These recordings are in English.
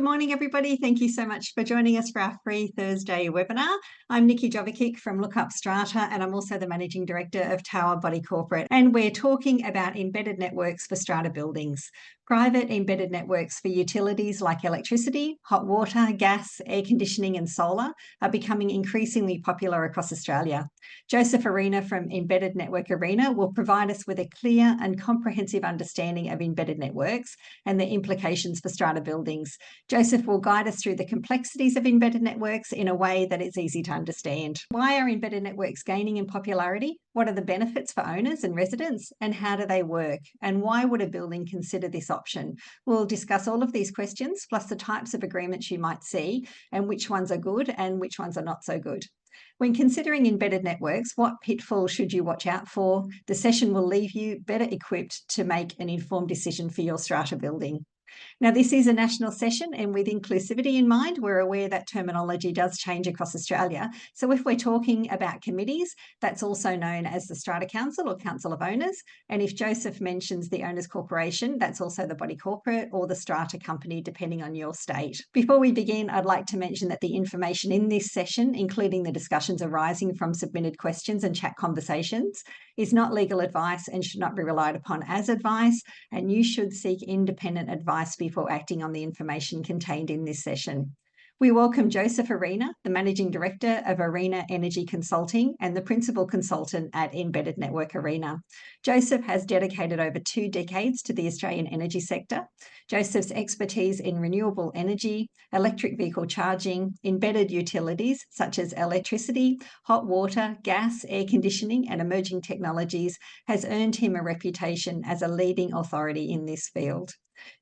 Good morning, everybody. Thank you so much for joining us for our free Thursday webinar. I'm Nikki Jovikic from Lookupstrata, and I'm also the Managing Director of Tower Body Corporate. And we're talking about embedded networks for strata buildings. Private embedded networks for utilities like electricity, hot water, gas, air conditioning and solar are becoming increasingly popular across Australia. Joseph Arena from Embedded Network Arena will provide us with a clear and comprehensive understanding of embedded networks and their implications for strata buildings. Joseph will guide us through the complexities of embedded networks in a way that it's easy to understand. Why are embedded networks gaining in popularity? What are the benefits for owners and residents, and how do they work? And why would a building consider this option? We'll discuss all of these questions, plus the types of agreements you might see, and which ones are good and which ones are not so good. When considering embedded networks, what pitfalls should you watch out for? The session will leave you better equipped to make an informed decision for your strata building. Now, this is a national session, and with inclusivity in mind, we're aware that terminology does change across Australia. So if we're talking about committees, that's also known as the Strata Council or Council of Owners. And if Joseph mentions the Owners Corporation, that's also the body corporate or the strata company, depending on your state. Before we begin, I'd like to mention that the information in this session, including the discussions arising from submitted questions and chat conversations, is not legal advice and should not be relied upon as advice, and you should seek independent advice before acting on the information contained in this session. We welcome Joseph Arena, the Managing Director of Arena Energy Consulting and the Principal Consultant at Embedded Network Arena. Joseph has dedicated over 2 decades to the Australian energy sector. Joseph's expertise in renewable energy, electric vehicle charging, embedded utilities such as electricity, hot water, gas, air conditioning and emerging technologies has earned him a reputation as a leading authority in this field.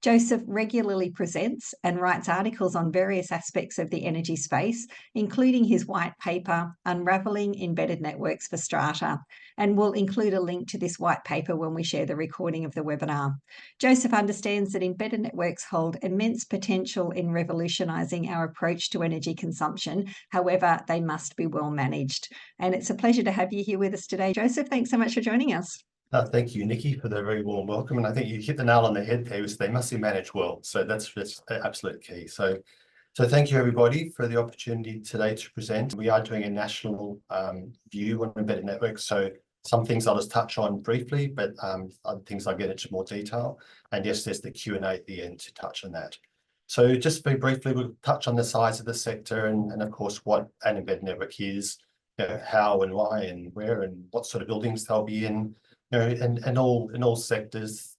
Joseph regularly presents and writes articles on various aspects of the energy space, including his white paper, Unravelling Embedded Networks for Strata, and we'll include a link to this white paper when we share the recording of the webinar. Joseph understands that embedded networks hold immense potential in revolutionising our approach to energy consumption. However, they must be well managed. And it's a pleasure to have you here with us today, Joseph. Thanks so much for joining us. Thank you, Nikki, for the very warm welcome. And I think you hit the nail on the head there, is they must be managed well. So that's absolute key. So thank you, everybody, for the opportunity today to present. We are doing a national view on embedded networks. So some things I'll just touch on briefly, but other things I'll get into more detail. And yes, there's the Q&A at the end to touch on that. So just very briefly, we'll touch on the size of the sector and of course, what an embedded network is, how and why and where and what sort of buildings they'll be in. In all sectors,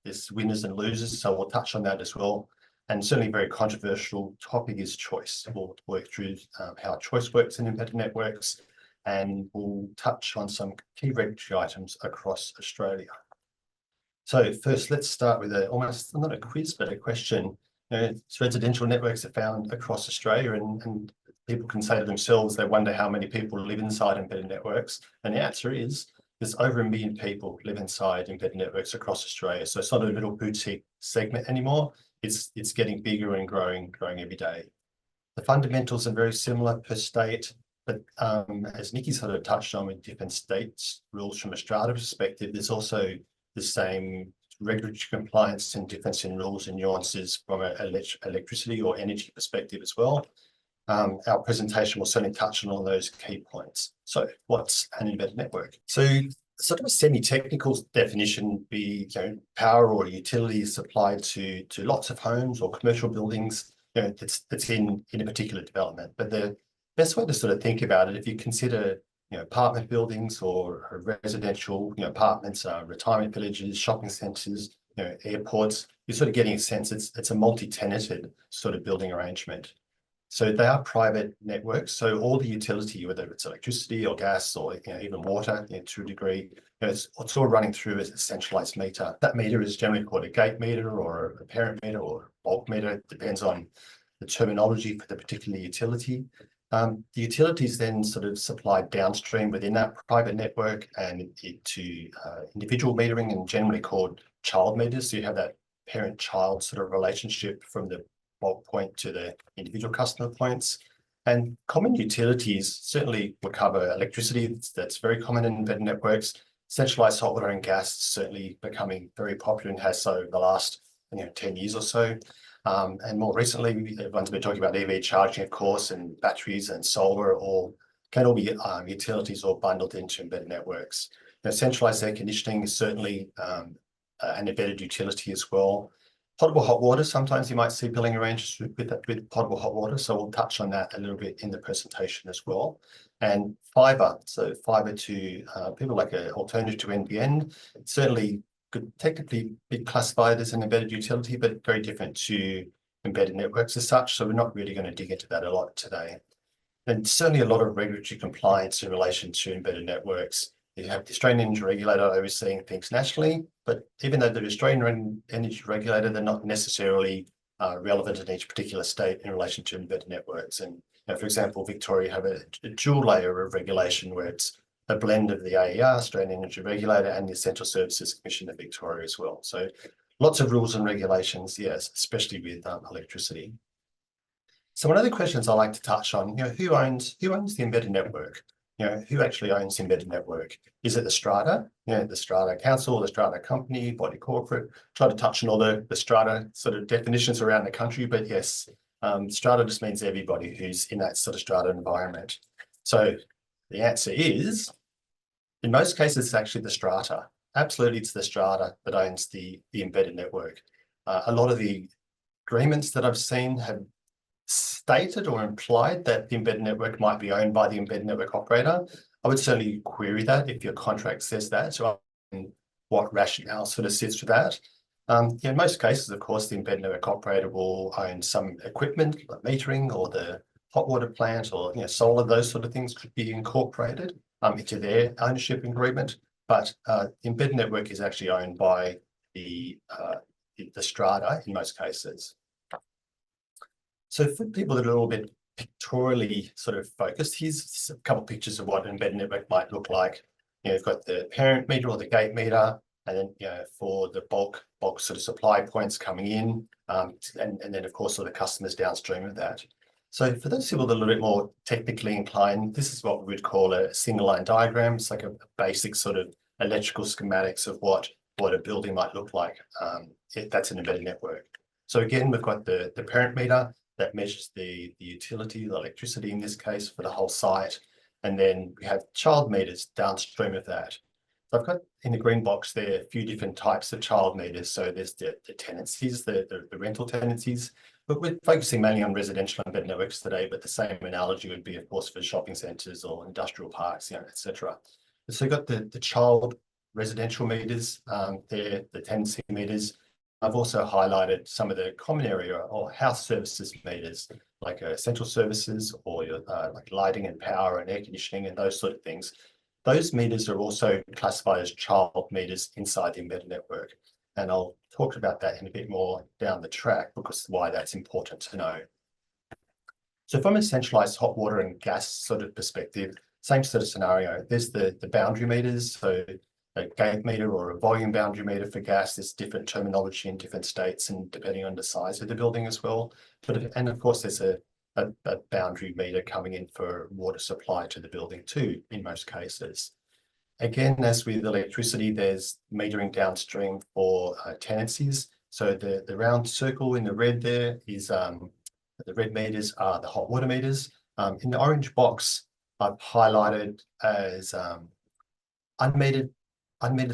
there's winners and losers, so we'll touch on that as well. And certainly a very controversial topic is choice. We'll work through how choice works in embedded networks, and we'll touch on some key regulatory items across Australia. So first, let's start with almost not a quiz, but a question. Residential networks are found across Australia, and people can say to themselves, they wonder how many people live inside embedded networks. And the answer is, there's over 1 million people live inside embedded networks across Australia. So it's not a little boutique segment anymore. It's getting bigger and growing every day. The fundamentals are very similar per state, but as Nikki sort of touched on with different states' rules from a strata perspective, there's also the same regulatory compliance and difference in rules and nuances from an electricity or energy perspective as well. Our presentation will certainly touch on all those key points. So what's an embedded network? So sort of a semi-technical definition would be power or utility supplied to lots of homes or commercial buildings that's in a particular development. But the best way to sort of think about it, if you consider apartment buildings or residential apartments, retirement villages, shopping centres, airports, you're sort of getting a sense it's a multi-tenanted sort of building arrangement. So they are private networks. So all the utility, whether it's electricity or gas or even water to a degree, it's all running through as a centralised meter. That meter is generally called a gate meter or a parent meter or bulk meter. It depends on the terminology for the particular utility. The utilities then sort of supplied downstream within that private network and to individual metering, and generally called child meters. So you have that parent-child sort of relationship from the bulk point to the individual customer points. And common utilities certainly will cover electricity. That's very common in embedded networks. Centralised hot water and gas certainly becoming very popular and has so over the last 10 years or so. And more recently, everyone's been talking about EV charging, of course, and batteries and solar can all be utilities or bundled into embedded networks. Now, centralized air conditioning is certainly an embedded utility as well. Potable hot water, sometimes you might see billing arrangements with potable hot water, so we'll touch on that a little bit in the presentation as well. And fiber, so fiber to people like an alternative to NBN, certainly could technically be classified as an embedded utility, but very different to embedded networks as such, so we're not really going to dig into that a lot today. And certainly a lot of regulatory compliance in relation to embedded networks. You have the Australian Energy Regulator overseeing things nationally, but even though the Australian Energy Regulator, they're not necessarily relevant in each particular state in relation to embedded networks. And for example, Victoria have a dual layer of regulation where it's a blend of the AER, Australian Energy Regulator, and the Essential Services Commission of Victoria as well. So lots of rules and regulations, yes, especially with electricity. So one of the questions I like to touch on, who owns the embedded network? Who actually owns the embedded network? Is it the Strata? The Strata Council, the Strata Company, body corporate? Try to touch on all the Strata sort of definitions around the country, but yes, Strata just means everybody who's in that sort of Strata environment. So the answer is, in most cases, it's actually the Strata. Absolutely, it's the Strata that owns the embedded network. A lot of the agreements that I've seen have stated or implied that the embedded network might be owned by the embedded network operator. I would certainly query that if your contract says that. So what rationale sort of sits with that? In most cases, of course, the embedded network operator will own some equipment like metering or the hot water plant or solar, those sort of things could be incorporated into their ownership agreement. But the embedded network is actually owned by the Strata in most cases. So for people that are a little bit pictorially sort of focused, here's a couple of pictures of what an embedded network might look like. You've got the parent meter or the gate meter, and then for the bulk sort of supply points coming in, and then of course all the customers downstream of that. So for those people that are a little bit more technically inclined, this is what we would call a single line diagram. It's like a basic sort of electrical schematics of what a building might look like. That's an embedded network. So again, we've got the parent meter that measures the utility, the electricity in this case, for the whole site. And then we have child meters downstream of that. So I've got in the green box there a few different types of child meters. So there's the tenancies, the rental tenancies, but we're focusing mainly on residential embedded networks today, but the same analogy would be, of course, for shopping centres or industrial parks, etc. So you've got the child residential meters, they're the tenancy meters. I've also highlighted some of the common area or house services meters, like essential services or like lighting and power and air conditioning and those sort of things. Those meters are also classified as child meters inside the embedded network. And I'll talk about that in a bit more down the track because why that's important to know. So from a centralized hot water and gas sort of perspective, same sort of scenario. There's the boundary meters, so a gate meter or a volume boundary meter for gas. There's different terminology in different states and depending on the size of the building as well. And of course, there's a boundary meter coming in for water supply to the building too, in most cases. Again, as with electricity, there's metering downstream for tenancies. So the round circle in the red there is the red meters are the hot water meters. In the orange box, I've highlighted as unmetered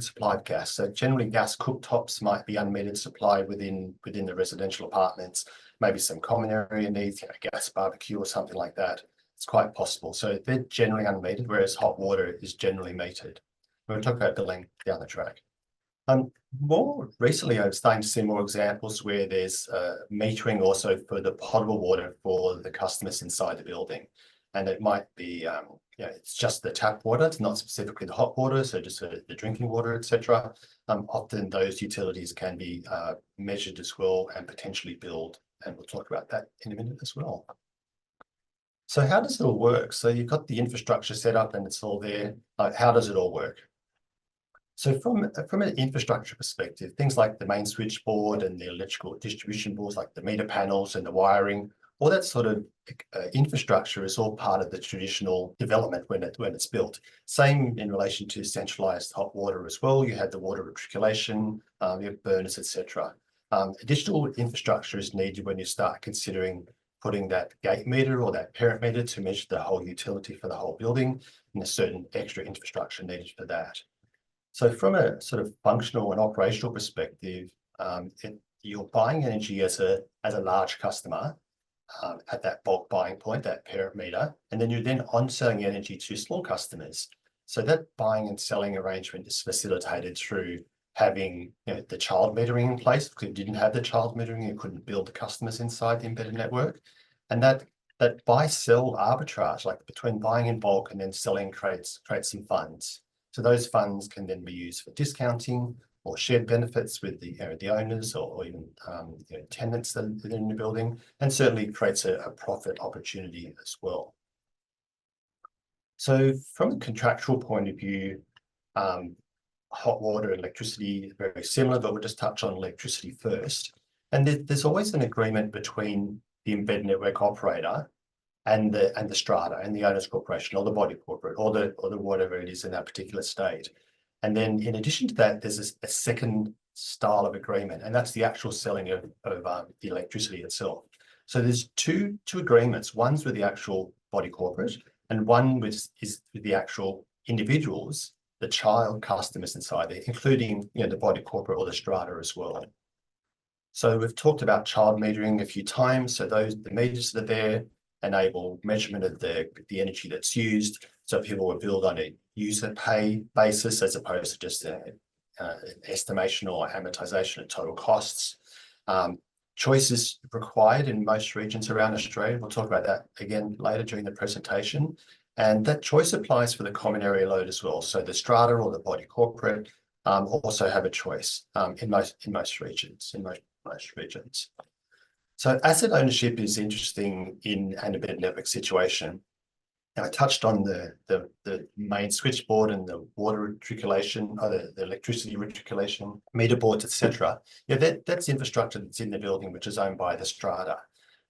supply of gas. So generally gas cooktops might be unmetered supply within the residential apartments, maybe some common area needs, gas barbecue or something like that. It's quite possible. So they're generally unmetered, whereas hot water is generally metered. We'll talk about billing down the track. More recently, I'm starting to see more examples where there's metering also for the potable water for the customers inside the building. And it might be, it's just the tap water. It's not specifically the hot water, so just the drinking water, etc. Often those utilities can be measured as well and potentially billed. And we'll talk about that in a minute as well. So how does it all work? So you've got the infrastructure set up and it's all there. How does it all work? So from an infrastructure perspective, things like the main switchboard and the electrical distribution boards, like the meter panels and the wiring, all that sort of infrastructure is all part of the traditional development when it's built. Same in relation to centralized hot water as well. You had the water recirculation, you have burners, etc. Additional infrastructure is needed when you start considering putting that gate meter or that parent meter to measure the whole utility for the whole building, and there's certain extra infrastructure needed for that. So from a sort of functional and operational perspective, you're buying energy as a large customer at that bulk buying point, that parent meter, and then you're then on-selling energy to small customers. So that buying and selling arrangement is facilitated through having the child metering in place. If you didn't have the child metering, you couldn't build the customers inside the embedded network. And that buy-sell arbitrage, like between buying in bulk and then selling, creates some funds. So those funds can then be used for discounting or shared benefits with the owners or even tenants that are in the building, and certainly creates a profit opportunity as well. So from a contractual point of view, hot water and electricity are very similar, but we'll just touch on electricity first. And there's always an agreement between the embedded network operator and the strata and the owners corporation or the body corporate or the whatever it is in that particular state. And then in addition to that, there's a second style of agreement, and that's the actual selling of the electricity itself. So there's two agreements. One's with the actual body corporate, and one is with the actual individuals, the child customers inside there, including the body corporate or the strata as well. So we've talked about child metering a few times. So the meters that are there enable measurement of the energy that's used. So people will build on a user pay basis as opposed to just an estimation or amortization of total costs. Choice is required in most regions around Australia. We'll talk about that again later during the presentation. And that choice applies for the common area load as well. So the strata or the body corporate also have a choice in most regions. So asset ownership is interesting in an embedded network situation. And I touched on the main switchboard and the water reticulation, or the electricity reticulation, meter boards, etc. That's infrastructure that's in the building, which is owned by the strata.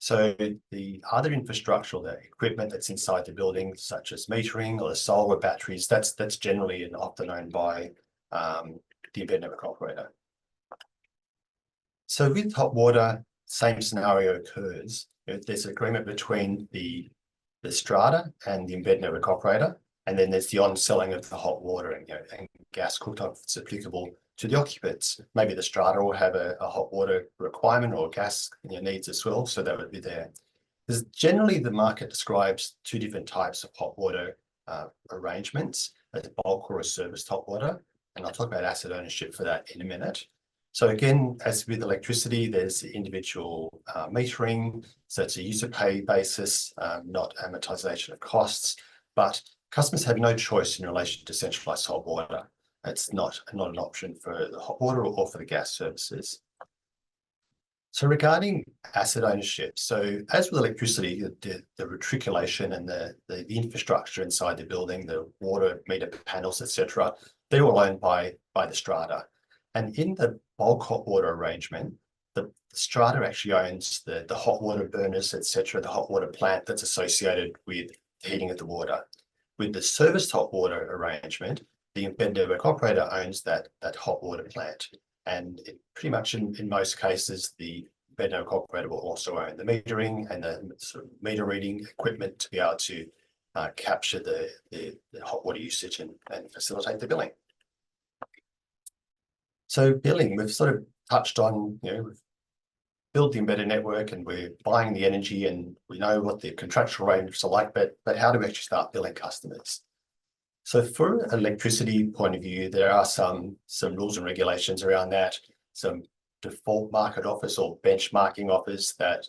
So the other infrastructure, the equipment that's inside the building, such as metering or the solar batteries, that's generally and often owned by the embedded network operator. So with hot water, same scenario occurs. There's agreement between the strata and the embedded network operator, and then there's the on-selling of the hot water and gas cooktop if it's applicable to the occupants. Maybe the strata will have a hot water requirement or gas needs as well, so that would be there. There's generally the market describes two different types of hot water arrangements, as bulk or a serviced hot water, and I'll talk about asset ownership for that in a minute. So again, as with electricity, there's individual metering, so it's a user pay basis, not amortization of costs, but customers have no choice in relation to centralised hot water. It's not an option for the hot water or for the gas services. So regarding asset ownership, so as with electricity, the reticulation and the infrastructure inside the building, the water meter panels, etc., they're all owned by the strata. And in the bulk hot water arrangement, the strata actually owns the hot water burners, etc., the hot water plant that's associated with the heating of the water. With the serviced hot water arrangement, the embedded network operator owns that hot water plant. And pretty much in most cases, the embedded network operator will also own the metering and the sort of meter reading equipment to be able to capture the hot water usage and facilitate the billing. So billing, we've sort of touched on, we've built the embedded network and we're buying the energy and we know what the contractual arrangements are like, but how do we actually start billing customers? So for an electricity point of view, there are some rules and regulations around that, some default market offers or benchmarking offers that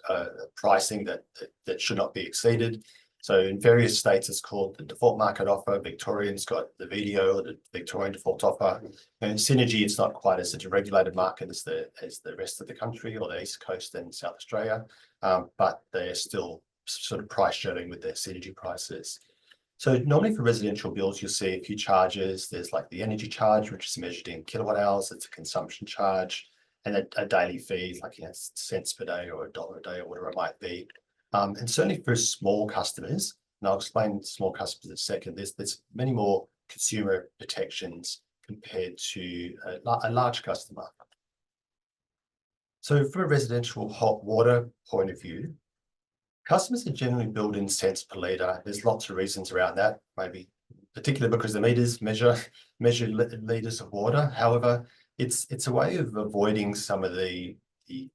pricing that should not be exceeded. So in various states, it's called the default market offer. Victorian's got the VDO, or the Victorian default offer. And Synergy, it's not quite as a deregulated market as the rest of the country or the East Coast and South Australia, but they're still sort of price showing with their Synergy prices. So normally for residential bills, you'll see a few charges. There's like the energy charge, which is measured in kilowatt hours. It's a consumption charge, and a daily fee, like cents per day or $1 a day or whatever it might be. And certainly for small customers, and I'll explain small customers in a second, there's many more consumer protections compared to a large customer. So from a residential hot water point of view, customers are generally billed in cents per litre. There's lots of reasons around that, maybe particularly because the meters measure litres of water. However, it's a way of avoiding some of the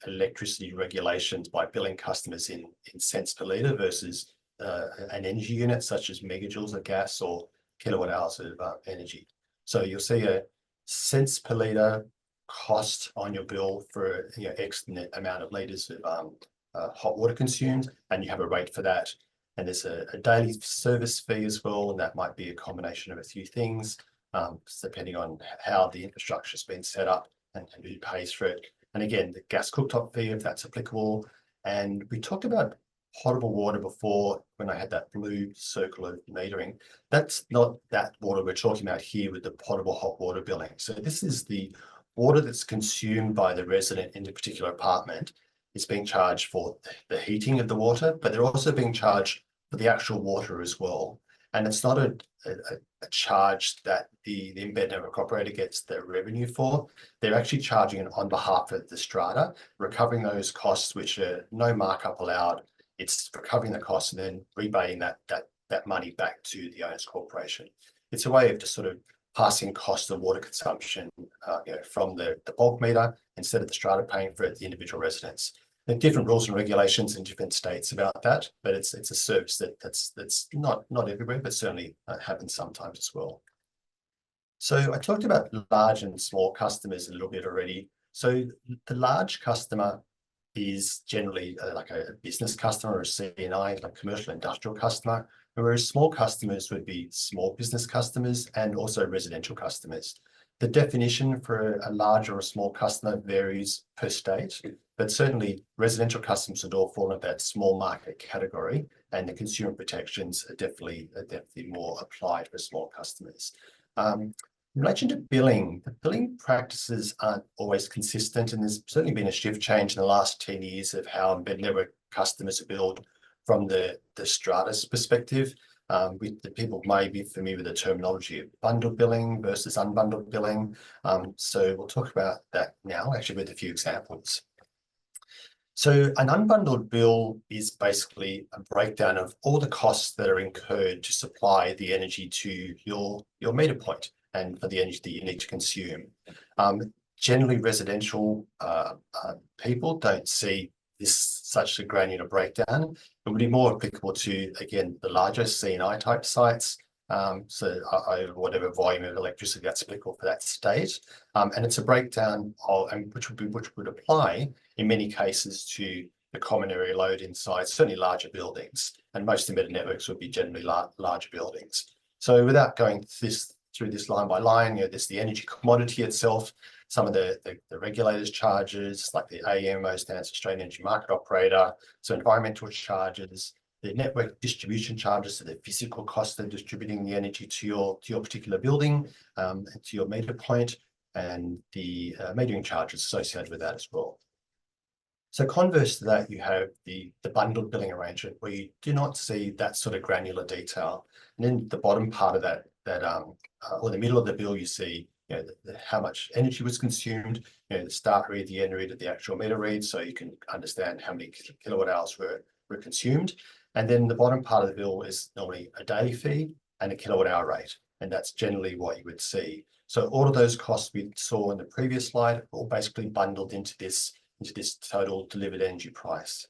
electricity regulations by billing customers in cents per litre versus an energy unit such as megajoules of gas or kilowatt hours of energy. So you'll see a cents per litre cost on your bill for X amount of litres of hot water consumed, and you have a rate for that. And there's a daily service fee as well, and that might be a combination of a few things, depending on how the infrastructure has been set up and who pays for it. And again, the gas cooktop fee, if that's applicable. And we talked about potable water before when I had that blue circle of metering. That's not that water we're talking about here with the potable hot water billing. So this is the water that's consumed by the resident in the particular apartment. Is being charged for the heating of the water, but they're also being charged for the actual water as well. And it's not a charge that the embedded network operator gets the revenue for. They're actually charging it on behalf of the strata, recovering those costs, which are no markup allowed. It's recovering the costs and then rebating that money back to the owners corporation. It's a way of just sort of passing cost of water consumption from the bulk meter instead of the strata paying for it, the individual residents. There are different rules and regulations in different states about that, but it's a service that's not everywhere, but certainly happens sometimes as well. So I talked about large and small customers a little bit already. So the large customer is generally like a business customer or a C&I, like commercial industrial customer, whereas small customers would be small business customers and also residential customers. The definition for a large or a small customer varies per state, but certainly residential customers would all fall in that small market category, and the consumer protections are definitely more applied for small customers. In relation to billing, the billing practices aren't always consistent, and there's certainly been a shift change in the last 10 years of how embedded network customers are billed from the Strata's perspective. The people may be familiar with the terminology of bundled billing versus unbundled billing. So we'll talk about that now, actually with a few examples. So an unbundled bill is basically a breakdown of all the costs that are incurred to supply the energy to your meter point and for the energy that you need to consume. Generally, residential people don't see such a granular breakdown. It would be more applicable to, again, the larger C&I type sites. So whatever volume of electricity that's applicable for that state. And it's a breakdown of, which would apply in many cases to the common area load inside certainly larger buildings. And most embedded networks would be generally larger buildings. So without going through this line by line, there's the energy commodity itself, some of the regulators' charges, like the AEMO stands for Australian Energy Market Operator, so environmental charges, the network distribution charges, so the physical cost of distributing the energy to your particular building, and to your meter point, and the metering charges associated with that as well. So converse to that, you have the bundled billing arrangement where you do not see that sort of granular detail. And in the bottom part of that or the middle of the bill, you see how much energy was consumed, the start read, the end read of the actual meter read, so you can understand how many kilowatt hours were consumed. And then the bottom part of the bill is normally a daily fee and a kilowatt hour rate. And that's generally what you would see. So all of those costs we saw in the previous slide are all basically bundled into this total delivered energy price.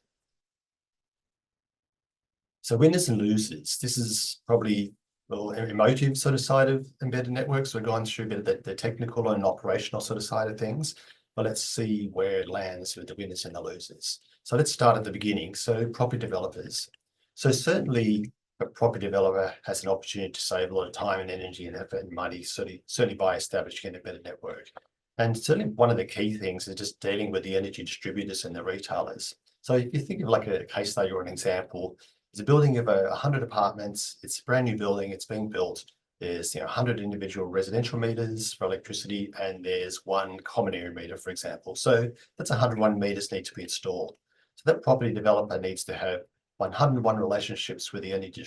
So winners and losers. This is probably an emotive sort of side of embedded networks. We're going through a bit of the technical and operational sort of side of things, but let's see where it lands with the winners and the losers. So let's start at the beginning. So property developers. So certainly a property developer has an opportunity to save a lot of time and energy and effort and money, certainly by establishing an embedded network. And certainly one of the key things is just dealing with the energy distributors and the retailers. So if you think of like a case study or an example, it's a building of 100 apartments. It's a brand new building. It's being built. There's 100 individual residential meters for electricity, and there's one common area meter, for example. So that's 101 meters need to be installed. So that property developer needs to have 101 relationships with the energy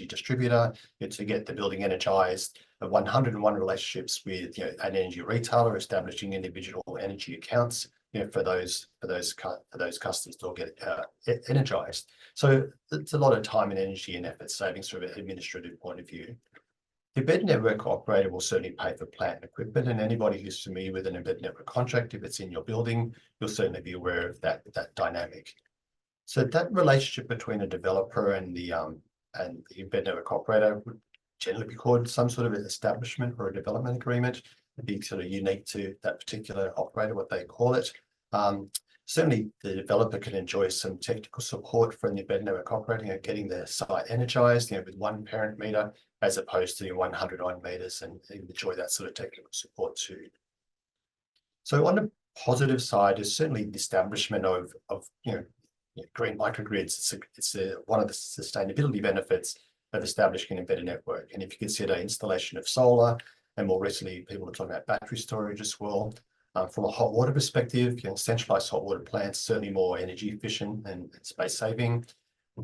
distributor to get the building energized, 101 relationships with an energy retailer establishing individual energy accounts for those customers to all get energized. So it's a lot of time and energy and effort savings from an administrative point of view. The embedded network operator will certainly pay for plant and equipment, and anybody who's familiar with an embedded network contract, if it's in your building, you'll certainly be aware of that dynamic. So that relationship between a developer and the embedded network operator would generally be called some sort of an establishment or a development agreement. It'd be sort of unique to that particular operator, what they call it. Certainly, the developer can enjoy some technical support from the embedded network operator, getting their site energized, with one parent meter as opposed to 100 odd meters, and enjoy that sort of technical support too. So on the positive side is certainly the establishment of green microgrids. It's one of the sustainability benefits of establishing an embedded network. And if you consider installation of solar, and more recently, people are talking about battery storage as well. From a hot water perspective, centralized hot water plants certainly more energy efficient and space saving.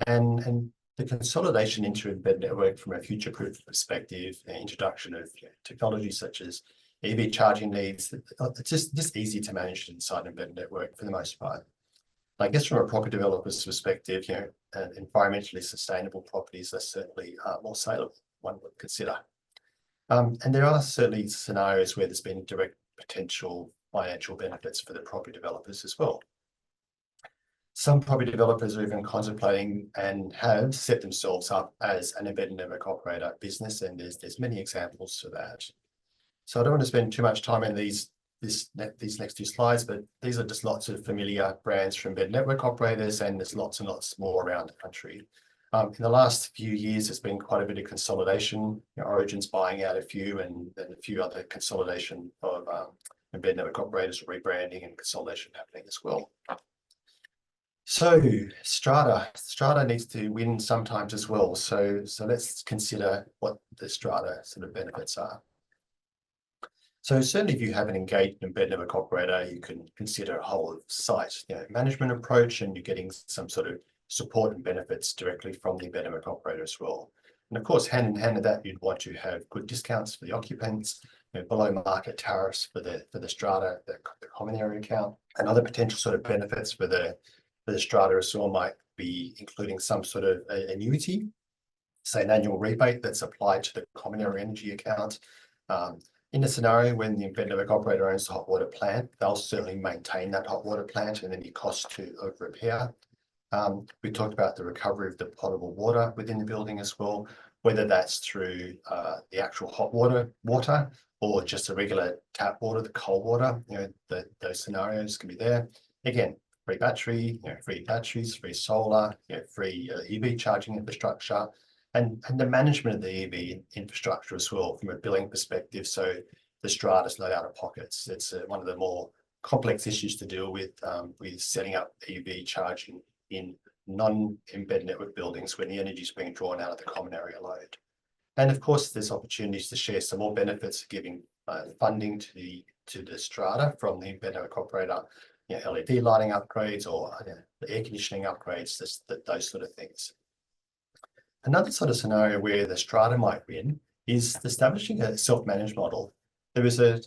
And the consolidation into embedded network from a future-proof perspective, the introduction of technologies such as EV charging needs, it's just easy to manage inside an embedded network for the most part. I guess from a property developer's perspective, environmentally sustainable properties are certainly more saleable, one would consider. And there are certainly scenarios where there's been direct potential financial benefits for the property developers as well. Some property developers are even contemplating and have set themselves up as an embedded network operator business, and there's many examples to that. So I don't want to spend too much time in these next two slides, but these are just lots of familiar brands from embedded network operators, and there's lots and lots more around the country. In the last few years, there's been quite a bit of consolidation. Origin's buying out a few, and then a few other consolidation of embedded network operators, rebranding and consolidation happening as well. So Strata needs to win sometimes as well. So let's consider what the Strata sort of benefits are. So certainly if you have an engaged embedded network operator, you can consider a whole of site management approach, and you're getting some sort of support and benefits directly from the embedded network operator as well. And of course, hand in hand with that, you'd want to have good discounts for the occupants, below market tariffs for the Strata, the common area account, and other potential sort of benefits for the Strata as well might be including some sort of annuity, say an annual rebate that's applied to the common area energy account. In a scenario when the embedded network operator owns the hot water plant, they'll certainly maintain that hot water plant and any cost to repair. We talked about the recovery of the potable water within the building as well, whether that's through the actual hot water or just the regular tap water, the cold water. Those scenarios can be there. Again, free battery, free batteries, free solar, free EV charging infrastructure, and the management of the EV infrastructure as well from a billing perspective. So the Strata's not out of pockets. It's one of the more complex issues to deal with setting up EV charging in non-embedded network buildings when the energy is being drawn out of the common area load. And of course, there's opportunities to share some more benefits of giving funding to the Strata from the embedded network operator, LED lighting upgrades or the air conditioning upgrades, those sort of things. Another sort of scenario where the Strata might win is establishing a self-managed model. There was a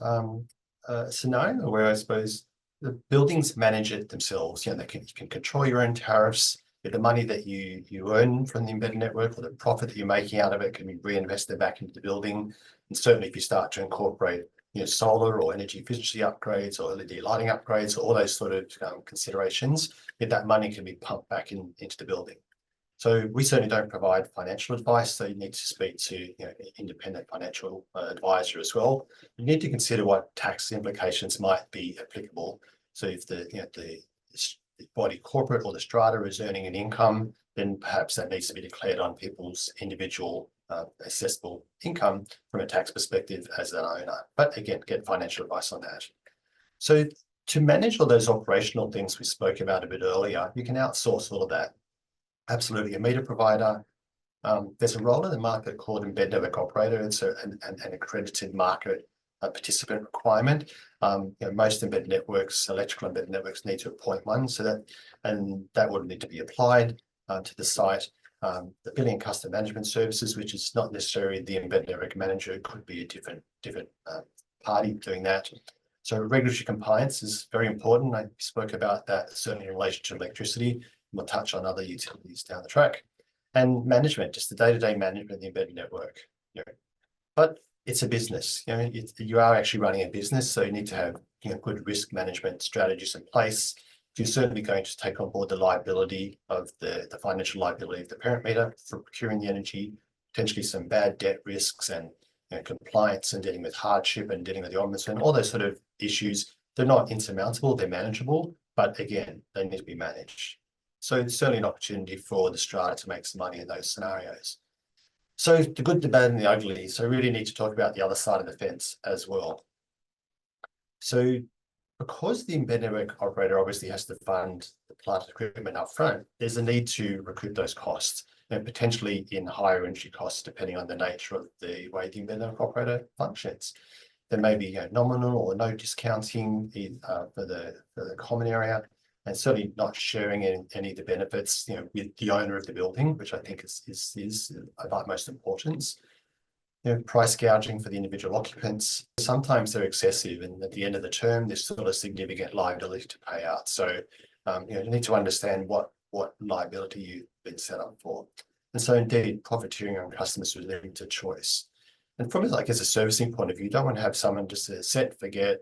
scenario where I suppose the buildings manage it themselves. You can control your own tariffs. The money that you earn from the embedded network or the profit that you're making out of it can be reinvested back into the building. And certainly if you start to incorporate solar or energy efficiency upgrades or LED lighting upgrades, or all those sort of considerations, that money can be pumped back into the building. So we certainly don't provide financial advice, so you need to speak to independent financial advisor as well. You need to consider what tax implications might be applicable. So if the body corporate or the Strata is earning an income, then perhaps that needs to be declared on people's individual assessable income from a tax perspective as an owner. But again, get financial advice on that. So to manage all those operational things we spoke about a bit earlier, you can outsource all of that. Absolutely, a meter provider. There's a role in the market called embedded network operator. It's an accredited market participant requirement. Most embedded networks, electrical embedded networks, need to appoint one, that would need to be applied to the site. The billing and custom management services, which is not necessarily the embedded network manager, could be a different party doing that. So regulatory compliance is very important. I spoke about that certainly in relation to electricity. We'll touch on other utilities down the track. And management, just the day-to-day management of the embedded network. But it's a business. You are actually running a business, so you need to have good risk management strategies in place. You're certainly going to take on board the liability of the financial liability of the parent meter for procuring the energy, potentially some bad debt risks and compliance and dealing with hardship and dealing with the ombudsman, all those sort of issues. They're not insurmountable, they're manageable, but again, they need to be managed. So it's certainly an opportunity for the strata to make some money in those scenarios. So the good, the bad, and the ugly. So we really need to talk about the other side of the fence as well. So because the embedded network operator obviously has to fund the plant equipment up front, there's a need to recoup those costs, and potentially in higher energy costs, depending on the nature of the way the embedded network operator functions. There may be nominal or no discounting for the common area, and certainly not sharing any of the benefits with the owner of the building, which I think is of utmost importance. Price gouging for the individual occupants. Sometimes they're excessive, and at the end of the term, there's still a significant liability to pay out. So you need to understand what liability you've been set up for. And so indeed, profiteering on customers with limited choice. And from like as a servicing point of view, you don't want to have someone just set, forget,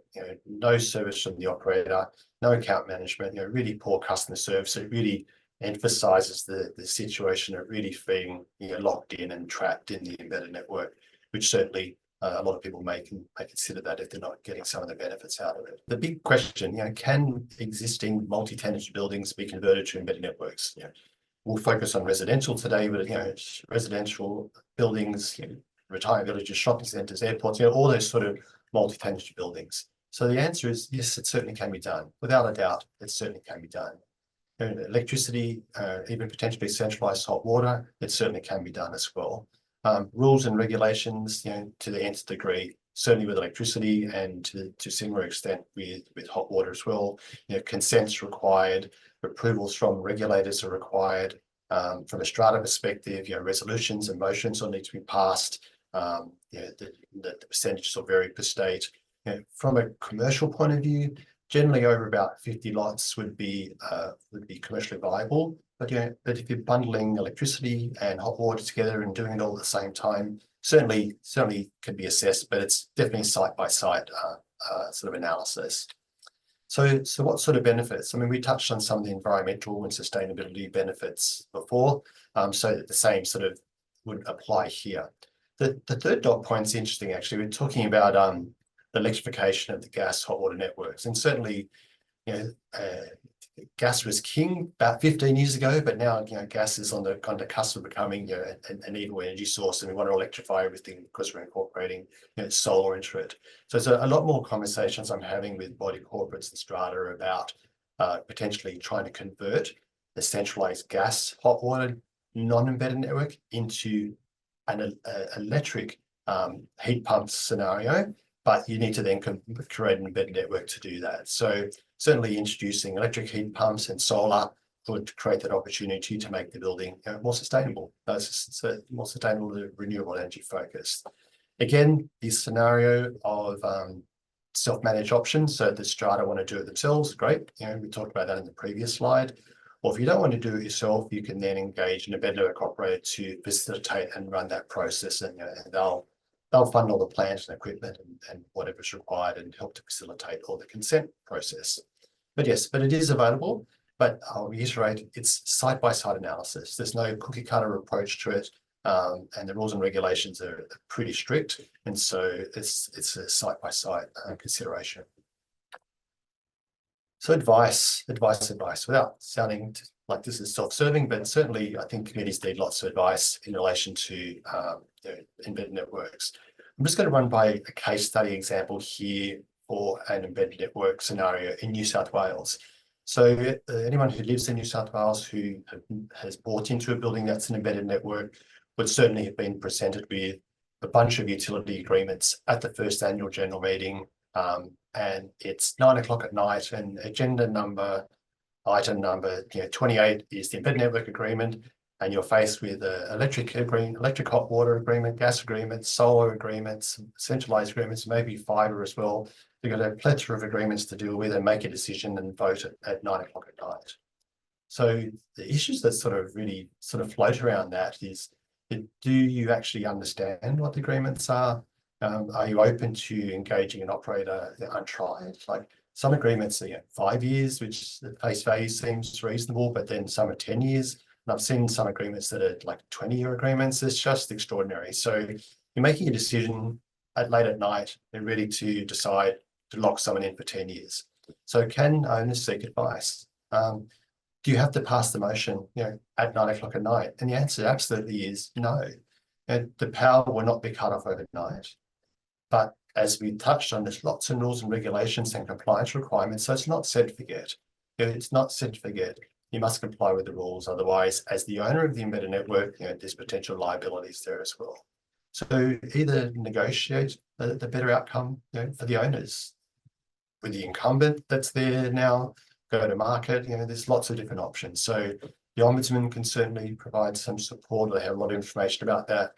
no service from the operator, no account management, really poor customer service. It really emphasizes the situation of really feeling locked in and trapped in the embedded network, which certainly a lot of people may consider that if they're not getting some of the benefits out of it. The big question, can existing multi-tenancy buildings be converted to embedded networks? We'll focus on residential today, but residential buildings, retirement villages, shopping centres, airports, all those sort of multi-tenancy buildings. So the answer is yes, it certainly can be done. Without a doubt, it certainly can be done. Electricity, even potentially centralised hot water, it certainly can be done as well. Rules and regulations, to the nth degree, certainly with electricity, and to similar extent with hot water as well. Consents required, approvals from regulators are required. From a strata perspective, resolutions and motions will need to be passed. The percentages will vary per state. From a commercial point of view, generally over about 50 lots would be commercially viable. But if you're bundling electricity and hot water together and doing it all at the same time, certainly can be assessed, but it's definitely site by site sort of analysis. So what sort of benefits? I mean, we touched on some of the environmental and sustainability benefits before, so that the same sort of would apply here. The third dot point is interesting, actually. We're talking about the electrification of the gas hot water networks, and certainly, gas was king about 15 years ago, but now gas is on the kind of cusp of becoming an equal energy source, and we want to electrify everything because we're incorporating solar into it. So there's a lot more conversations I'm having with body corporates and strata about potentially trying to convert the centralized gas hot water non-embedded network into an electric heat pump scenario, but you need to then create an embedded network to do that. So certainly introducing electric heat pumps and solar would create that opportunity to make the building more sustainable. It's more sustainable, renewable energy focused. Again, this scenario of self-managed options, so the strata want to do it themselves, great. We talked about that in the previous slide. Or if you don't want to do it yourself, you can then engage an embedded network operator to facilitate and run that process, and they'll fund all the plant and equipment and whatever's required and help to facilitate all the consent process. But yes, it is available, but I'll reiterate, it's site-by-site analysis. There's no cookie cutter approach to it, and the rules and regulations are pretty strict, and so it's a site-by-site consideration. So advice, without sounding like this is self-serving, but certainly I think committees need lots of advice in relation to embedded networks. I'm just going to run by a case study example here for an embedded network scenario in New South Wales. So anyone who lives in New South Wales who has bought into a building that's an embedded network would certainly have been presented with a bunch of utility agreements at the first annual general meeting. And it's 9 o'clock at night, and agenda number, item number 28 is the embedded network agreement. and you're faced with electric hot water agreement, gas agreements, solar agreements, centralized agreements, maybe fiber as well. You've got a plethora of agreements to deal with and make a decision and vote at 9 o'clock at night. So the issues that really float around that is, do you actually understand what the agreements are? Are you open to engaging an operator untried? Like some agreements are 5 years, which at face value seems reasonable, but then some are 10 years. And I've seen some agreements that are like 20-year agreements. It's just extraordinary. So you're making a decision late at night and ready to decide to lock someone in for 10 years. So can owners seek advice? Do you have to pass the motion, at 9 o'clock at night? And the answer absolutely is no. And the power will not be cut off overnight. But as we touched on, there's lots of rules and regulations and compliance requirements. So it's not said forget. It's not said forget. You must comply with the rules. Otherwise, as the owner of the embedded network, there's potential liabilities there as well. So either negotiate the better outcome for the owners with the incumbent that's there now, go to market. There's lots of different options. So the Ombudsman can certainly provide some support. They have a lot of information about that.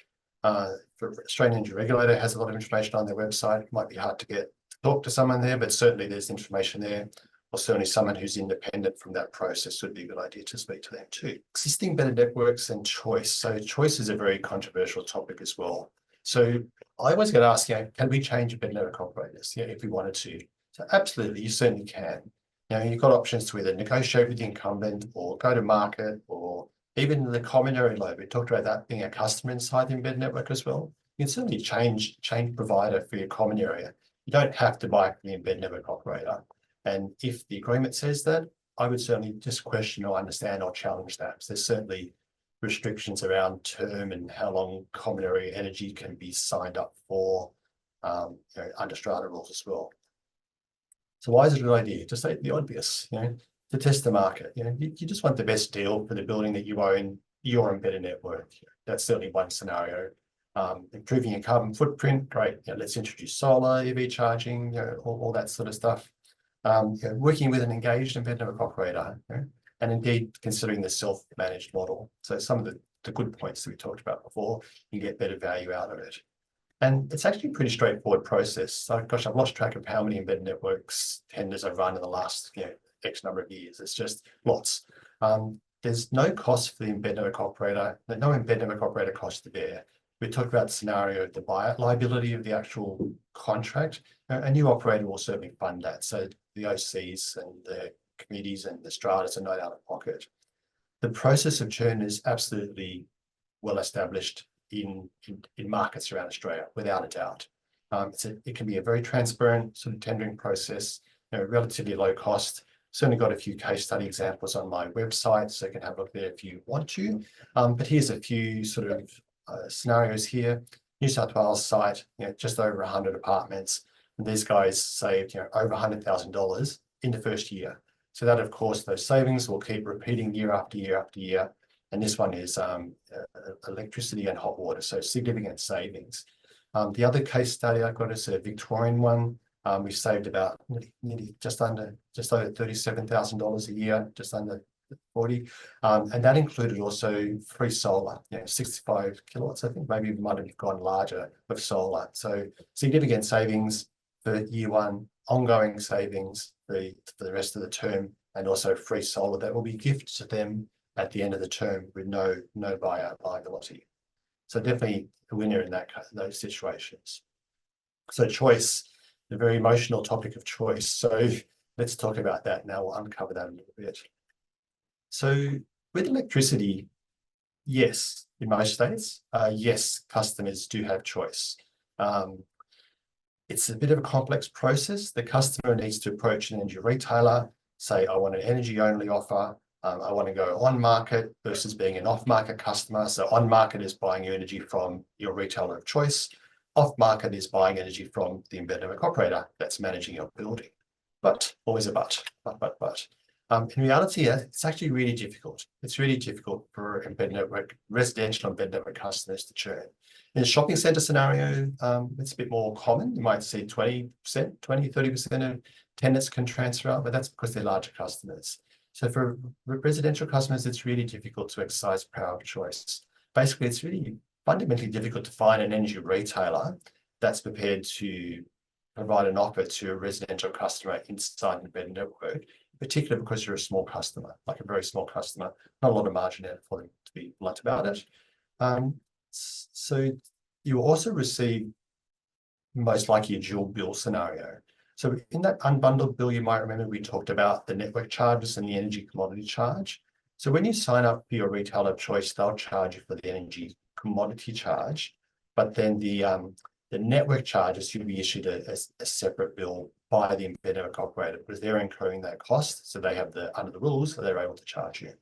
The Australian Energy Regulator has a lot of information on their website. It might be hard to talk to someone there, but certainly there's information there. Or certainly someone who's independent from that process would be a good idea to speak to them too. Existing better networks and choice. So choice is a very controversial topic as well. So I always get asked, can we change better network operators if we wanted to? So absolutely, you certainly can. You've got options to either negotiate with the incumbent or go to market, or even the common area load. We talked about that being a customer inside the embedded network as well. You can certainly change provider for your common area. You don't have to buy the embedded network operator. And if the agreement says that, I would certainly just question or understand or challenge that. So there's certainly restrictions around term and how long common area energy can be signed up for under Strata rules as well. So why is it a good idea? To state the obvious, to test the market. You just want the best deal for the building that you own, your embedded network. That's certainly one scenario. Improving your carbon footprint, great. Let's introduce solar, EV charging, all that sort of stuff. Working with an engaged embedded network operator, and indeed considering the self-managed model. So some of the good points that we talked about before, you get better value out of it. And it's actually a pretty straightforward process. So, gosh, I've lost track of how many embedded networks tenders I've run in the last X number of years. It's just lots. There's no cost for the embedded network operator, no embedded network operator cost to bear. We talked about the scenario of the buyout liability of the actual contract. A new operator will certainly fund that. So the OCs and the committees and the stratas are not out of pocket. The process of churn is absolutely well established in markets around Australia, without a doubt. It can be a very transparent sort of tendering process, relatively low cost. Certainly got a few case study examples on my website, so you can have a look there if you want to. But here's a few sort of scenarios here. New South Wales site, just over 100 apartments. And these guys saved over $100,000 in the first year. So that, of course, those savings will keep repeating year after year after year. And this one is electricity and hot water, so significant savings. The other case study I've got is a Victorian one. We saved about nearly just over $37,000 a year, just under 40. And that included also free solar, 65 kilowatts, I think, maybe we might have gone larger with solar. So significant savings for year one, ongoing savings for the rest of the term, and also free solar that will be gifted to them at the end of the term with no buyout liability. So definitely a winner in those situations. So choice, the very emotional topic of choice. So let's talk about that now. We'll uncover that a little bit. So with electricity, yes, in most states, yes, customers do have choice. It's a bit of a complex process. The customer needs to approach an energy retailer, say, I want an energy-only offer. I want to go on market versus being an off-market customer. So on market is buying your energy from your retailer of choice. Off market is buying energy from the embedded network operator that's managing your building. But always a but. In reality, it's actually really difficult. It's really difficult for residential embedded network customers to churn. In a shopping center scenario, it's a bit more common. You might see 20%, 20, 30% of tenants can transfer out, but that's because they're larger customers. So for residential customers, it's really difficult to exercise power of choice. Basically, it's really fundamentally difficult to find an energy retailer that's prepared to provide an offer to a residential customer inside an embedded network, particularly because you're a small customer, like a very small customer, not a lot of margin in it for them, to be blunt about it. So you also receive most likely a dual bill scenario. So in that unbundled bill, you might remember we talked about the network charges and the energy commodity charge. So when you sign up for your retailer of choice, they'll charge you for the energy commodity charge, but then the network charges, you'll be issued a separate bill by the embedded network operator because they're incurring that cost. So they have under the rules, so they're able to charge you.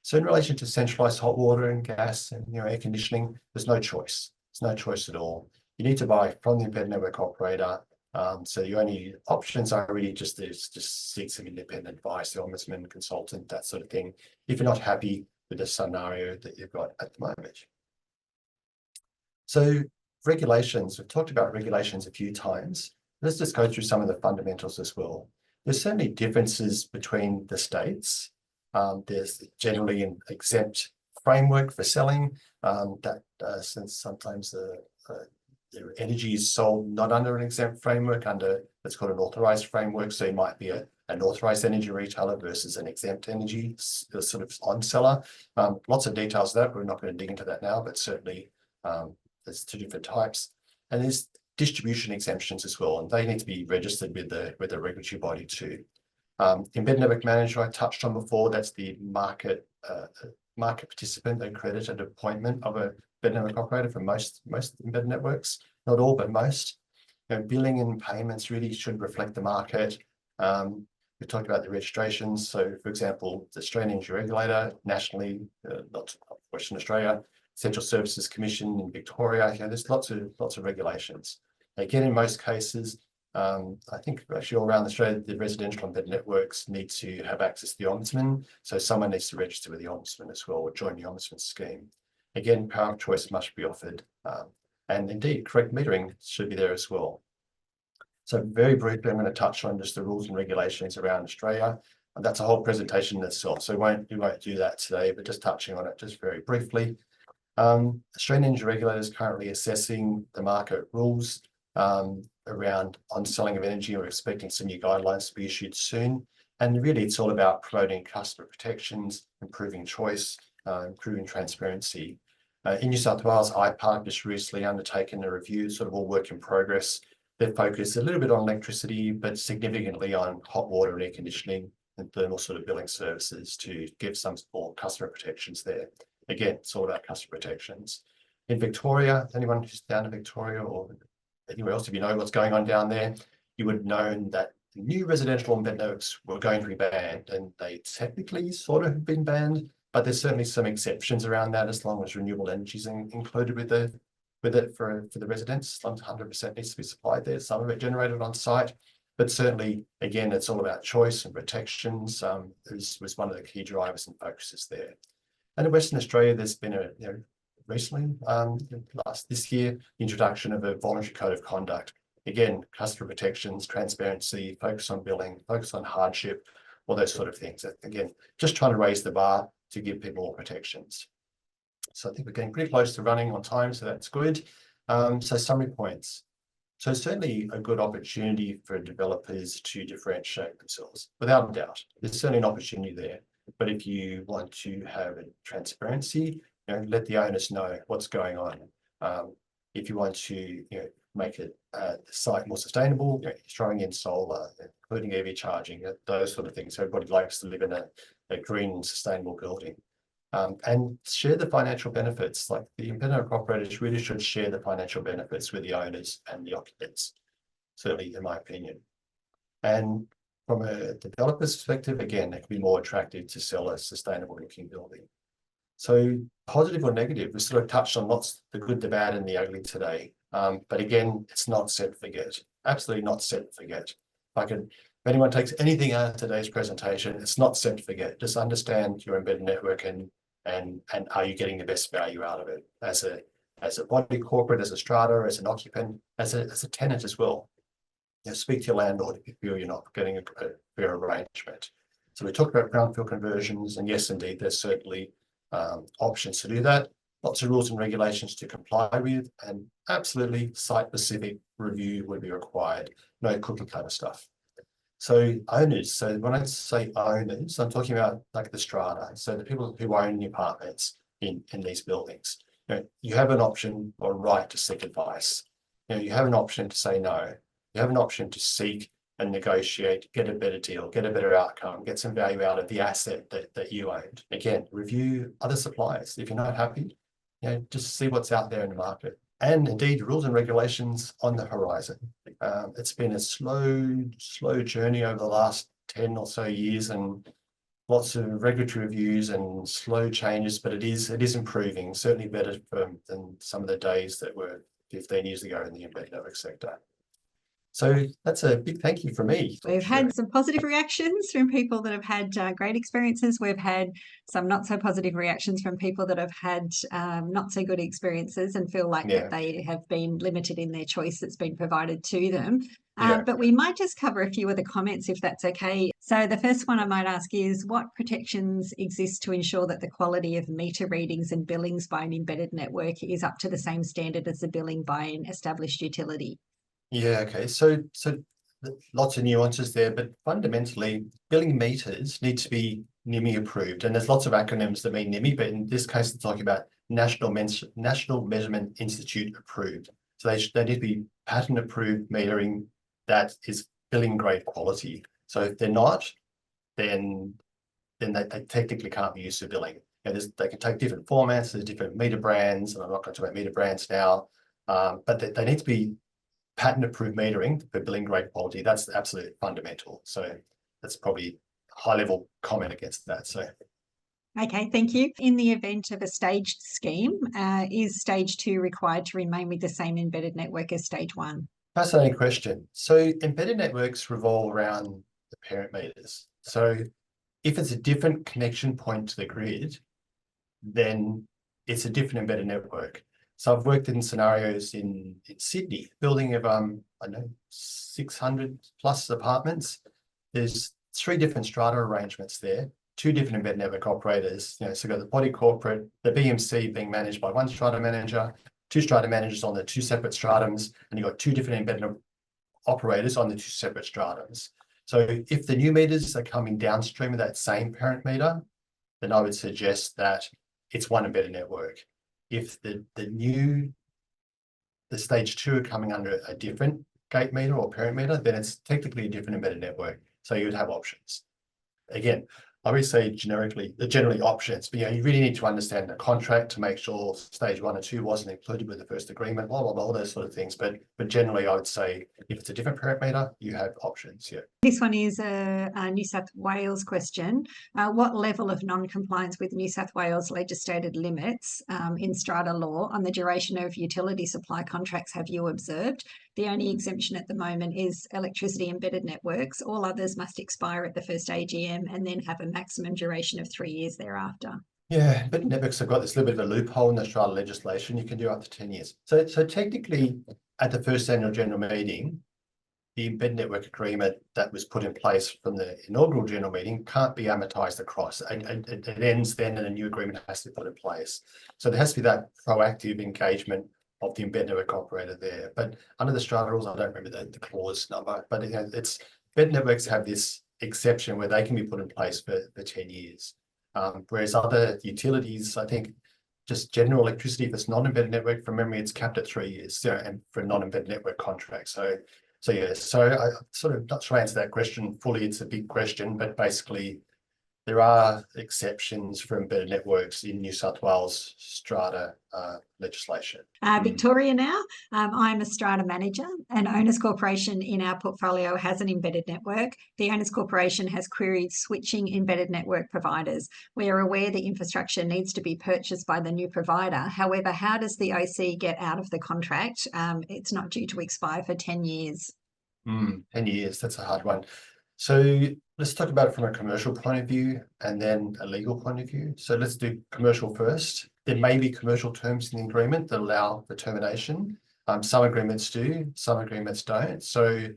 So in relation to centralized hot water and gas and air conditioning, there's no choice. There's no choice at all. You need to buy from the embedded network operator. So the only options are really just seek some independent advice, the ombudsman, consultant, that sort of thing, if you're not happy with the scenario that you've got at the moment. So regulations, we've talked about regulations a few times. Let's just go through some of the fundamentals as well. There's certainly differences between the states. There's generally an exempt framework for selling since sometimes the energy is sold not under an exempt framework, under what's called an authorized framework. So it might be an authorized energy retailer versus an exempt energy sort of on seller. Lots of details of that, but we're not going to dig into that now, but certainly there's two different types. And there's distribution exemptions as well, and they need to be registered with the regulatory body too. Embedded network manager I touched on before, that's the market participant accredited appointment of a embedded network operator for most embedded networks, not all, but most. Billing and payments really should reflect the market. We talked about the registrations. So for example, the Australian Energy Regulator nationally, not Western Australia, Central Services Commission in Victoria, there's lots of regulations. Again, in most cases, I think actually all around Australia, the residential embedded networks need to have access to the ombudsman. So someone needs to register with the ombudsman as well or join the ombudsman scheme. Again, power of choice must be offered. And indeed, correct metering should be there as well. So very briefly, I'm going to touch on just the rules and regulations around Australia. And that's a whole presentation in itself. So we won't do that today, but just touching on it just very briefly. Australian Energy Regulator is currently assessing the market rules around on-selling of energy. We're expecting some new guidelines to be issued soon. And really, it's all about promoting customer protections, improving choice, improving transparency. In New South Wales, IPARC just recently undertaken a review, sort of all work in progress. They're focused a little bit on electricity, but significantly on hot water and air conditioning and thermal sort of billing services to give some more customer protections there. Again, it's all about customer protections. In Victoria, anyone who's down in Victoria or anywhere else, if you know what's going on down there, you would have known that new residential embedded networks were going to be banned, and they technically sort of have been banned, but there's certainly some exceptions around that as long as renewable energy is included with it for the residents. 100% needs to be supplied there, some of it generated on site. But certainly, again, it's all about choice and protections. Was one of the key drivers and focuses there. And in Western Australia, there's been recently, this year, the introduction of a voluntary code of conduct. Again, customer protections, transparency, focus on billing, focus on hardship, all those sort of things. Again, just trying to raise the bar to give people more protections. So I think we're getting pretty close to running on time, so that's good. So summary points. So certainly a good opportunity for developers to differentiate themselves, without a doubt. There's certainly an opportunity there. But if you want to have a transparency, let the owners know what's going on. If you want to make the site more sustainable, throwing in solar, including EV charging, those sort of things. Everybody likes to live in a green and sustainable building. And share the financial benefits. Like the embedded operators really should share the financial benefits with the owners and the occupants, certainly in my opinion. And from a developer's perspective, again, it can be more attractive to sell a sustainable looking building. So positive or negative, we sort of touched on lots, the good, the bad, and the ugly today. But again, it's not set and forget. Absolutely not set and forget. If anyone takes anything out of today's presentation, it's not set and forget. Just understand your embedded network and are you getting the best value out of it as a body corporate, as a strata, as an occupant, as a tenant as well. Speak to your landlord if you feel you're not getting a fair arrangement. So we talked about brownfield conversions, and yes, indeed, there's certainly options to do that. Lots of rules and regulations to comply with, and absolutely site-specific review would be required. No cookie cutter stuff. So owners, so when I say owners, I'm talking about like the strata. So the people who own the apartments in these buildings. You have an option or right to seek advice. You have an option to say no. You have an option to seek and negotiate, get a better deal, get a better outcome, get some value out of the asset that you owned. Again, review other suppliers. If you're not happy, just see what's out there in the market. And indeed, rules and regulations on the horizon. It's been a slow journey over the last 10 or so years, and lots of regulatory reviews and slow changes, but it is improving, certainly better than some of the days that were 15 years ago in the embedded network sector. So that's a big thank you from me. We've had some positive reactions from people that have had great experiences. We've had some not so positive reactions from people that have had not so good experiences and feel like that they have been limited in their choice that's been provided to them. But we might just cover a few of the comments if that's okay. So the first one I might ask is, what protections exist to ensure that the quality of meter readings and billings by an embedded network is up to the same standard as the billing by an established utility? Yeah, okay. So lots of nuances there, but fundamentally, billing meters need to be NIMI approved. And there's lots of acronyms that mean NIMI, but in this case, it's talking about National Measurement Institute approved. So they need to be patent approved metering that is billing grade quality. So if they're not, then they technically can't be used for billing. They can take different formats, there's different meter brands, and I'm not going to talk about meter brands now, but they need to be patent approved metering for billing grade quality. That's absolutely fundamental. So that's probably a high level comment against that. So okay, thank you. In the event of a staged scheme, is stage 2 required to remain with the same embedded network as stage 1? Fascinating question. So embedded networks revolve around the parent meters. So if it's a different connection point to the grid, then it's a different embedded network. So I've worked in scenarios in Sydney, building of, I know, 600 plus apartments. There's 3 different strata arrangements there, 2 different embedded network operators. So you've got the body corporate, the BMC being managed by 1 strata manager, 2 strata managers on the 2 separate stratums, and you've got 2 different embedded operators on the 2 separate stratums. So if the new meters are coming downstream of that same parent meter, then I would suggest that it's 1 embedded network. If the stage 2 are coming under a different gate meter or parent meter, then it's technically a different embedded network. So you would have options. Again, I would say generally options, but you really need to understand the contract to make sure stage 1 or 2 wasn't included with the first agreement, blah, blah, blah, all those sort of things. But generally, I would say if it's a different parent meter, you have options. Yeah. This one is a New South Wales question. What level of non-compliance with New South Wales legislated limits in strata law on the duration of utility supply contracts have you observed? The only exemption at the moment is electricity embedded networks. All others must expire at the first AGM and then have a maximum duration of 3 years thereafter. Yeah, but networks have got this little bit of a loophole in the strata legislation. You can do up to 10 years. So technically, at the first annual general meeting, the embedded network agreement that was put in place from the inaugural general meeting can't be amortized across. It ends then and a new agreement has to be put in place. So there has to be that proactive engagement of the embedded network operator there. But under the strata rules, I don't remember the clause number, but it's embedded networks have this exception where they can be put in place for 10 years. Whereas other utilities, I think just general electricity, if it's non-embedded network, from memory, it's capped at 3 years, and for non-embedded network contracts. So yeah, so I sort of not sure to answer that question fully. It's a big question, but basically there are exceptions for embedded networks in New South Wales strata legislation. Victoria now. I'm a strata manager. An owners corporation in our portfolio has an embedded network. The owners corporation has queried switching embedded network providers. We are aware the infrastructure needs to be purchased by the new provider. However, how does the OC get out of the contract? It's not due to expire for 10 years. 10 years, that's a hard one. So let's talk about it from a commercial point of view and then a legal point of view. So let's do commercial first. There may be commercial terms in the agreement that allow the termination. Some agreements do, some agreements don't. So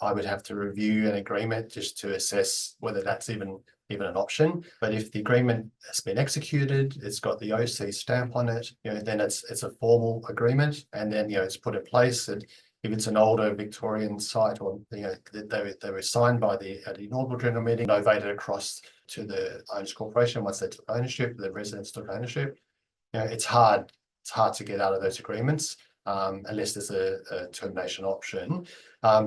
I would have to review an agreement just to assess whether that's even even an option. But if the agreement has been executed, it's got the OC stamp on it, then it's a formal agreement, and then it's put in place. And if it's an older Victorian site, or they were signed by at the inaugural general meeting, novated across to the owners corporation. Once they took ownership, the residents took ownership. It's hard to get out of those agreements unless there's a termination option.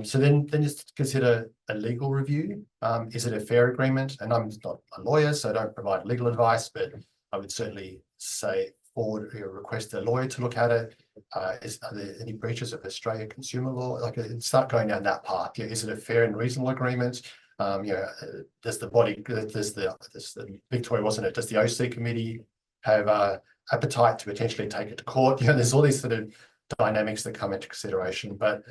So then just consider a legal review. Is it a fair agreement? And I'm not a lawyer, so I don't provide legal advice, but I would certainly say forward or request a lawyer to look at it. Are there any breaches of Australia consumer law? Like, start going down that path. Is it a fair and reasonable agreement? Does the Victoria, wasn't it? Does the OC committee have appetite to potentially take it to court? There's all these sort of dynamics that come into consideration. But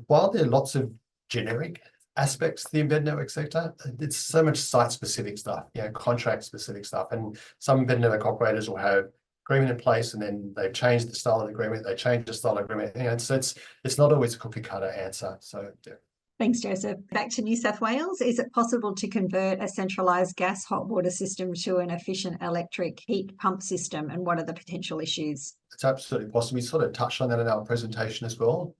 while there are lots of generic aspects to the embedded network sector, it's so much site-specific stuff, contract-specific stuff. And some embedded network operators will have agreement in place, and then they change the style of the agreement, they change the style of agreement. So it's not always a cookie-cutter answer. So yeah. Thanks, Joseph. Back to New South Wales. Is it possible to convert a centralised gas hot water system to an efficient electric heat pump system, and what are the potential issues? It's absolutely possible. We sort of touched on that in our presentation as well.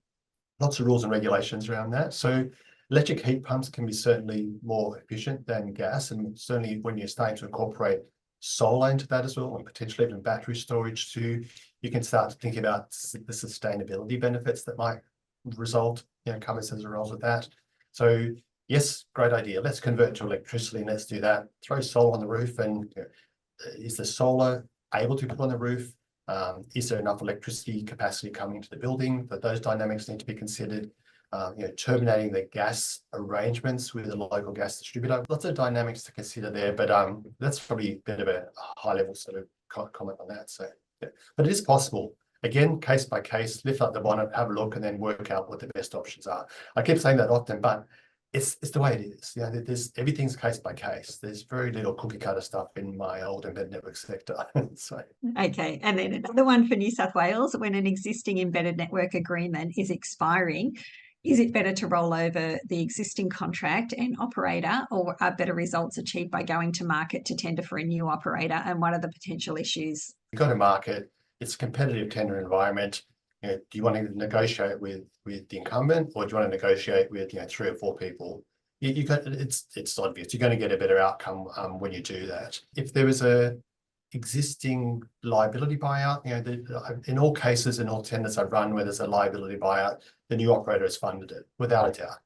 Lots of rules and regulations around that. So electric heat pumps can be certainly more efficient than gas, and certainly when you're starting to incorporate solar into that as well, and potentially even battery storage too, you can start to think about the sustainability benefits that might result, come as a result of that. So yes, great idea. Let's convert to electricity, and let's do that. Throw solar on the roof, and is the solar able to put on the roof? Is there enough electricity capacity coming into the building? But those dynamics need to be considered. Terminating the gas arrangements with a local gas distributor. Lots of dynamics to consider there, but that's probably a bit of a high-level sort of comment on that. So, yeah. But it is possible. Again, case by case, lift up the bonnet, have a look, and then work out what the best options are. I keep saying that often, but it's the way it is. There's everything's case by case. There's very little cookie cutter stuff in my old embedded network sector. So. Okay, and then another one for New South Wales. When an existing embedded network agreement is expiring, is it better to roll over the existing contract and operator, or are better results achieved by going to market to tender for a new operator? And what are the potential issues? You go to market. It's a competitive tender environment. Do you want to negotiate with the incumbent, or do you want to negotiate with 3 or 4 people? It's obvious you're going to get a better outcome when you do that. If there was a existing liability buyout, in all cases, in all tenders I've run where there's a liability buyout, the new operator has funded it without a doubt.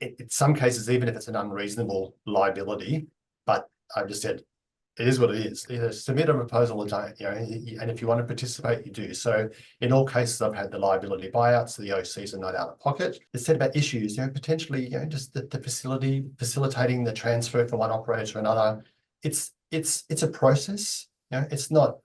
In some cases, even if it's an unreasonable liability, but I've just said, it is what it is. Either submit a proposal or don't, and if you want to participate, you do. So in all cases, I've had the liability buyouts, so the OCs are not out of pocket. It's said about issues, potentially, just the facilitating the transfer from one operator to another. It's a process. It's not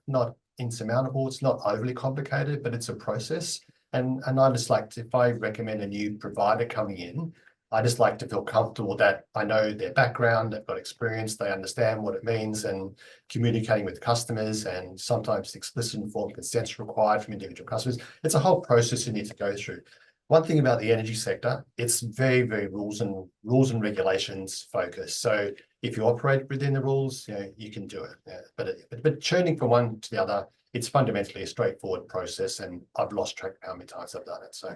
insurmountable. It's not overly complicated, but it's a process. And I just like to, if I recommend a new provider coming in, I just like to feel comfortable that I know their background, they've got experience, they understand what it means, and communicating with customers, and sometimes explicit informed consents required from individual customers. It's a whole process you need to go through. One thing about the energy sector, it's very, very rules and regulations focused. So if you operate within the rules, you can do it. But churning from one to the other, it's fundamentally a straightforward process, and I've lost track of how many times I've done it. So.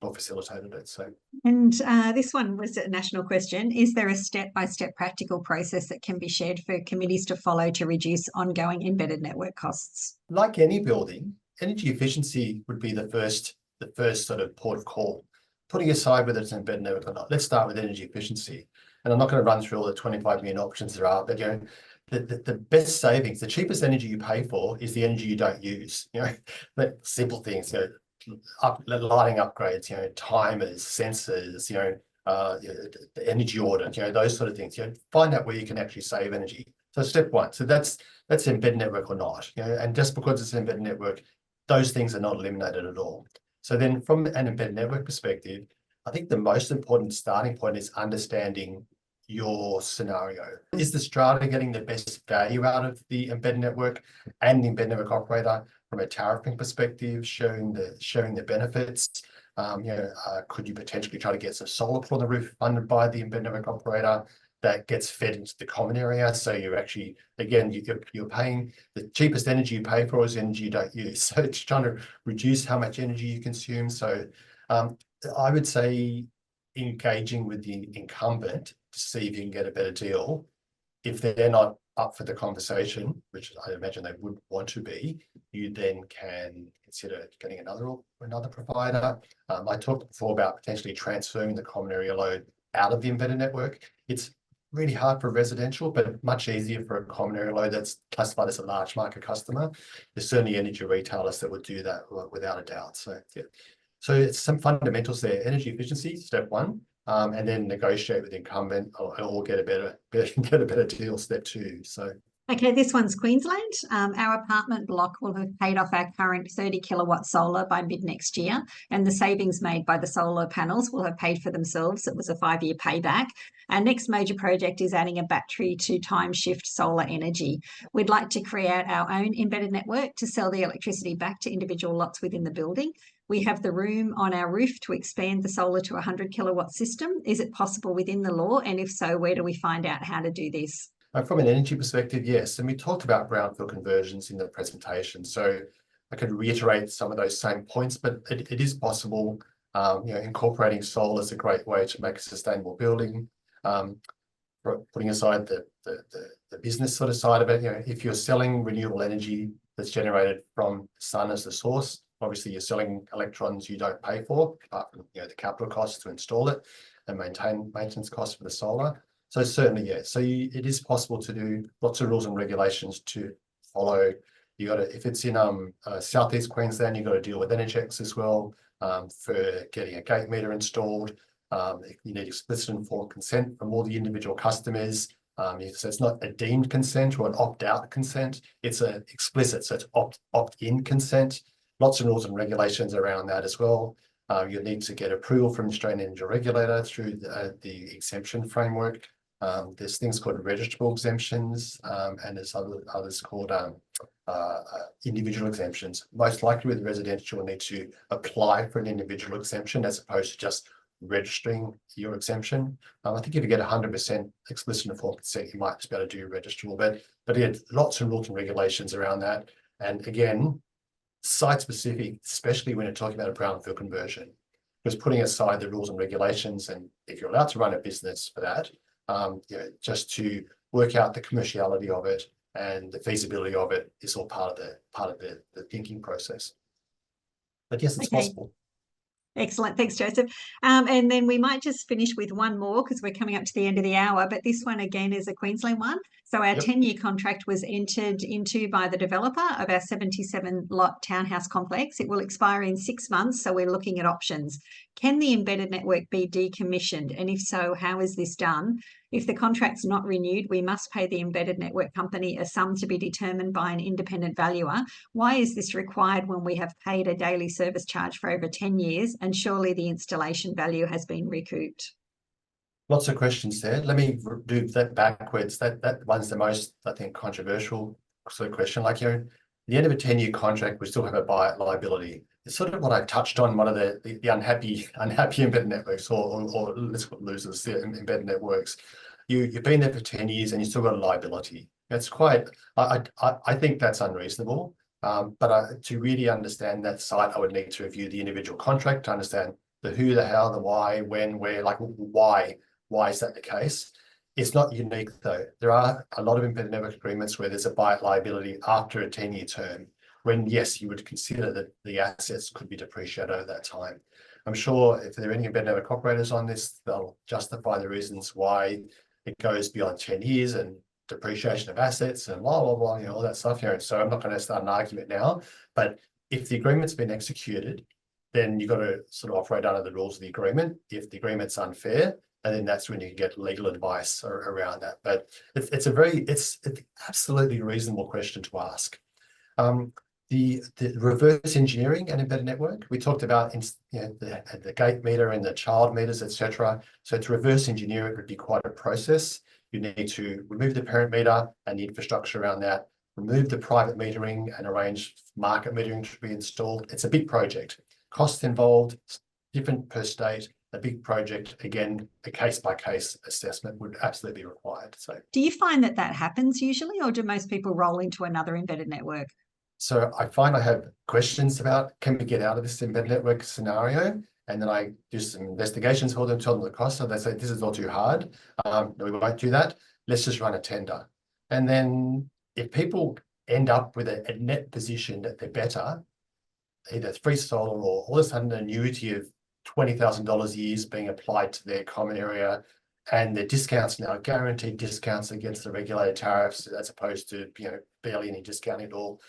Or facilitated it. So, and this one was a national question. Is there a step-by-step practical process that can be shared for committees to follow to reduce ongoing embedded network costs? Like any building, energy efficiency would be the first sort of port of call. Putting aside whether it's an embedded network or not, let's start with energy efficiency. And I'm not going to run through all the 25 million options there are, but the best savings, the cheapest energy you pay for is the energy you don't use. But simple things, lighting upgrades, timers, sensors, the energy audit, those sort of things. Find out where you can actually save energy. So step one. So that's embedded network or not. And just because it's an embedded network, those things are not eliminated at all. So then, from an embedded network perspective, I think the most important starting point is understanding your scenario. Is the strata getting the best value out of the embedded network and the embedded network operator from a tariffing perspective, sharing the benefits? Could you potentially try to get some solar put on the roof funded by the embedded network operator? that gets fed into the common area. So you're actually, again, you're paying, the cheapest energy you pay for is energy you don't use. So it's trying to reduce how much energy you consume. So I would say engaging with the incumbent to see if you can get a better deal. If they're not up for the conversation, which I imagine they would want to be, you then can consider getting another provider. I talked before about potentially transferring the common area load out of the embedded network. It's really hard for residential, but much easier for a common area load that's classified as a large market customer. There's certainly energy retailers that would do that without a doubt. So yeah. So it's some fundamentals there. Energy efficiency, step one. And then negotiate with the incumbent or get a better deal, step two. So okay, this one's Queensland. Our apartment block will have paid off our current 30 kilowatt solar by mid next year, and the savings made by the solar panels will have paid for themselves. It was a 5-year payback. Our next major project is adding a battery to time shift solar energy. We'd like to create our own embedded network to sell the electricity back to individual lots within the building. We have the room on our roof to expand the solar to a 100 kilowatt system. Is it possible within the law? And if so, where do we find out how to do this? from an energy perspective, yes. And we talked about brownfield conversions in the presentation. So I could reiterate some of those same points, but it is possible. Incorporating solar is a great way to make a sustainable building. Putting aside the business sort of side of it, if you're selling renewable energy that's generated from the sun as the source, obviously you're selling electrons you don't pay for, apart from the capital costs to install it and maintenance costs for the solar. So certainly, yeah. So it is possible to do lots of rules and regulations to follow. You got to, if it's in Southeast Queensland, you've got to deal with Energex as well for getting a gate meter installed. You need explicit informed consent from all the individual customers. So it's not a deemed consent or an opt-out consent. It's an explicit, so it's opt-in consent. Lots of rules and regulations around that as well. You'll need to get approval from the Australian Energy Regulator through the exemption framework. There's things called registrable exemptions, and there's others called individual exemptions. Most likely with residential, you'll need to apply for an individual exemption as opposed to just registering your exemption. I think if you get 100% explicit informed consent, you might just be able to do registrable. But yeah, lots of rules and regulations around that. And again, site specific, especially when you're talking about a brownfield conversion, because putting aside the rules and regulations, and if you're allowed to run a business for that, just to work out the commerciality of it and the feasibility of it is all part of the thinking process. But yes, it's possible. Excellent. Thanks, Joseph. And then we might just finish with one more because we're coming up to the end of the hour, but this one again is a Queensland one. So our 10-year contract was entered into by the developer of our 77-lot townhouse complex. It will expire in 6 months, so we're looking at options. Can the embedded network be decommissioned? And if so, how is this done? If the contract's not renewed, we must pay the embedded network company a sum to be determined by an independent valuer. Why is this required when we have paid a daily service charge for over 10 years and surely the installation value has been recouped? Lots of questions there. Let me do that backwards. That one's the most, I think, controversial sort of question. Like, at the end of a 10-year contract, we still have a buyout liability. It's sort of what I touched on, one of the unhappy embedded networks, or let's call it losers, the embedded networks. You've been there for 10 years and you still got a liability. That's quite, I think that's unreasonable. But to really understand that site, I would need to review the individual contract to understand the who, the how, the why, when, where, like why is that the case? It's not unique though. There are a lot of embedded network agreements where there's a buyout liability after a 10-year term, when yes, you would consider that the assets could be depreciated over that time. I'm sure if there are any embedded network operators on this, they'll justify the reasons why it goes beyond 10 years and depreciation of assets and blah, blah, blah, all that stuff. So I'm not going to start an argument now, but if the agreement's been executed, then you've got to sort of operate under the rules of the agreement. If the agreement's unfair, and then that's when you get legal advice around that. But it's an absolutely reasonable question to ask. The reverse engineering an embedded network, we talked about the gate meter and the child meters, etc. So to reverse engineer it would be quite a process. You need to remove the parent meter and the infrastructure around that, remove the private metering and arrange market metering to be installed. It's a big project. Costs involved, different per state, a big project, again, a case-by-case assessment would absolutely be required. So, do you find that happens usually, or do most people roll into another embedded network? So I find I have questions about, can we get out of this embedded network scenario? And then I do some investigations for them, tell them the cost. So they say, this is all too hard. No, we won't do that. Let's just run a tender. And then if people end up with a net position that they're better, either free solar or all of a sudden an annuity of $20,000 a year is being applied to their common area, and the discounts now, guaranteed discounts against the regulated tariffs, as opposed to, barely any discounting at all.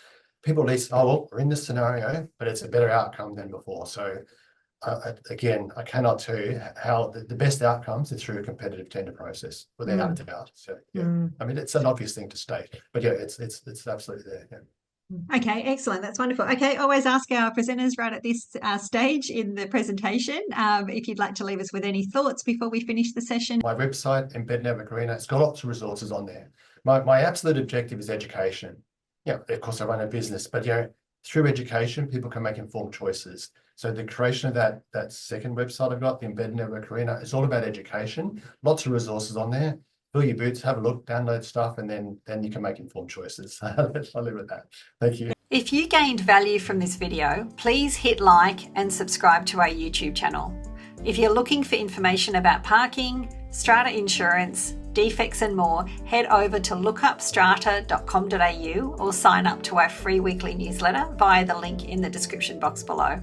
People at least, oh, well, we're in this scenario, but it's a better outcome than before. So again, I cannot tell you how the best outcomes are through a competitive tender process, without a doubt. So I mean, it's an obvious thing to state, but it's absolutely there. Yeah. Okay, excellent. That's wonderful. Okay, always ask our presenters right at this stage in the presentation if you'd like to leave us with any thoughts before we finish the session. My website, Embedded Network Arena, it's got lots of resources on there. My absolute objective is education. Yeah, of course I run a business, but through education, people can make informed choices. So the creation of that second website I've got, the Embedded Network Arena, is all about education. Lots of resources on there. Fill your boots, have a look, download stuff, and then you can make informed choices. I'll leave it at that. Thank you. If you gained value from this video, please hit like and subscribe to our YouTube channel. If you're looking for information about parking, strata insurance, defects and more, head over to lookupstrata.com.au or sign up to our free weekly newsletter via the link in the description box below.